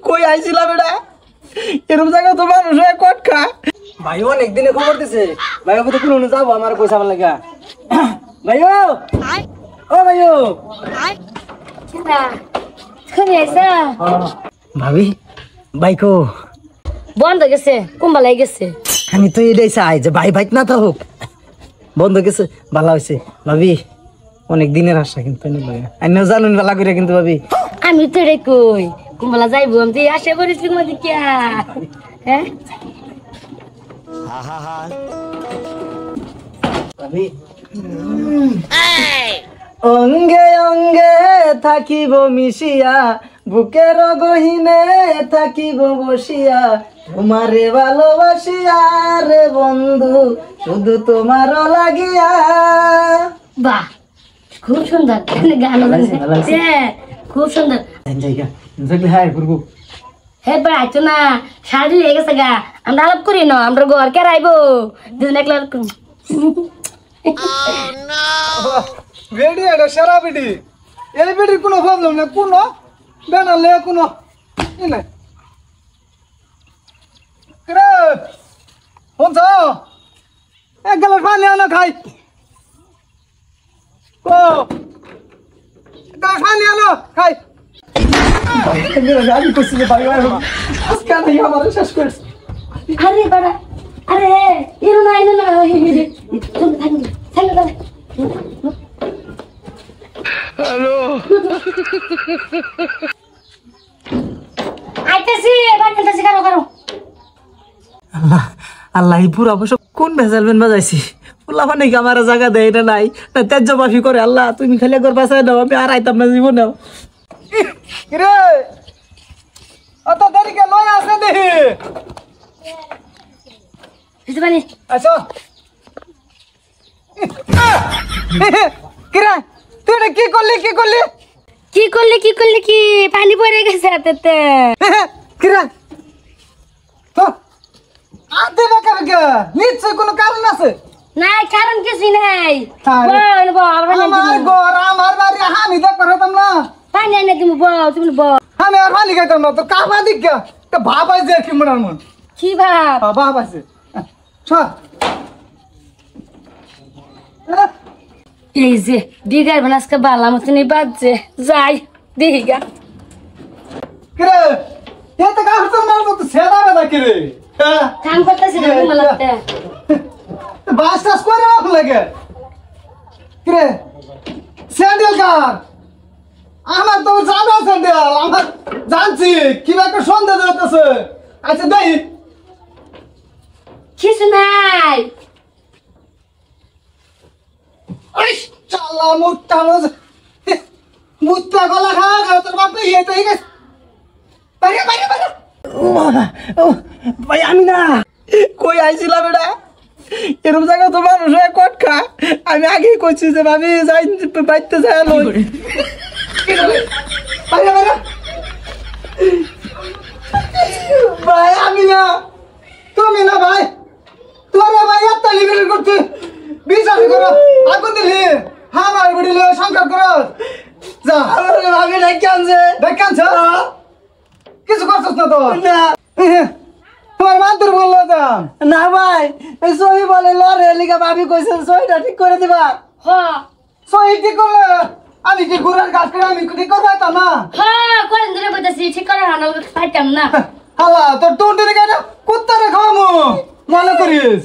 কই আইছিলাম এটা এরকম জায়গা তো মানুষ কট খা ভাই অনেক দিনে খবর দিছে ভাই ওকে তো কোনো যাবো আমার পয়সা আমার লাগা ভাইও ও ভাইও ভাবি বাইকো বন্ধ গেছে কুম্বালাই গেছে আমি তো এটাই চাই যে ভাই ভাই না তো হোক বন্ধ গেছে ভালো হয়েছে ভাবি অনেক দিনের আশা কিন্তু আমি জানুন বেলা করে কিন্তু ভাবি আমি তো রে কই কুম্বালা যাইবো আমি আশা করিস কিয়া হ্যাঁ ভাবি অঙ্গে অঙ্গে থাকিব মিশিয়া বুকের গহিনে থাকিব বসিয়া তোমারে ভালোবাসিয়া রে বন্ধু শুধু তোমার লাগিয়া বাহ খুব সুন্দর গান খুব সুন্দর হ্যাঁ করবো হে আইতো না শাড়ি লেগে গেছে গা আমরা আলাপ করি না আমরা ঘর কে রাইবো দুজন একলা বেডি এটা সেরা বেডি এই বেডির কোনো প্রবলেম নেই কোনো বেনালে কোনো ই নাই রে হन्छ এক গ্লাস পানি আনো খাই ও গ্লাস পানি আনো খাই আমি করছি যে ভাই আজকে আমি আমার শেষ করেছি আরে বাড়া আরে ইরো না হ্যালো আইতেছি বাড়িতেছি কারো আল্লাহ আল্লাহ এই পুরা অবশ্য কোন ভেজালবেন বাজাইছি পোলা মানে আমার জায়গা দেয় না নাই না তেজ মাফি করে আল্লাহ তুমি খালি একবার বাঁচাই দাও আমি আর আইতাম না জীবন নাও রে অত দেরি কে লয় আসে দেখি হিজবানি আচ্ছা কিরা তুই এটা কি করলি কি পানি পড়ে গেছে হাতেতে কিরা তো আতে বাকার কে নিশ্চয় কোনো কারণ আছে না কারণ কিছু নাই আমার ঘর আমার বাড়ি আমি দেখ করতাম না পানি এনে তুমি বউ আমি আর পানি খাইতাম না তো কাপা দিক কে তো ভাব আছে কি মনার মন কি ভাব ভাব আছে এই যে বিগার বানাসকে বালা মতনই বাজছে যাই দেখি গা কিরে এত কাজ তো মারবো তো ছেড়া বেদা কিরে কাম করতেছি না কুমালাতে বাস টাস করে রাখ লাগে কিরে স্যান্ডেল কার আমার তো জানা স্যান্ডেল আমার জানছি কি একটা সন্দেহ হতেছে আচ্ছা দেই কিছু নাই চালা মুট্টা গলা খা তোর বাপ এটা ঠিক আছে বাইরে ভাই আমি না কই আইছিলাম এটা এরকম জায়গা তো মানুষ কট খা আমি আগেই কইছি যে ভাবি যাই বাইতে যায় লই বাইরে ভাই আমি না তুমি না ভাই তোরা ভাই এত লিবিল করতে বিশ্বাস করো আগুন দিলি আমার গুড়িলে সংকার করো যা ভাবি ডাকানছে কিছু করছিস না তো না তোমার মাতুর বললো দাম না ভাই এই সহি বলে লরে লিগা ভাবি কইছে সহিটা ঠিক করে দিবা সহি কি করলে আমি কি ঘুরার কাজ করে আমি ঠিক করবো তা না কদিন ধরে কইতাছি ঠিক করে হানাল পাইতাম না হালা তোর টুন্টির কেন কুত্তারে খাওয়ামু মনে করিস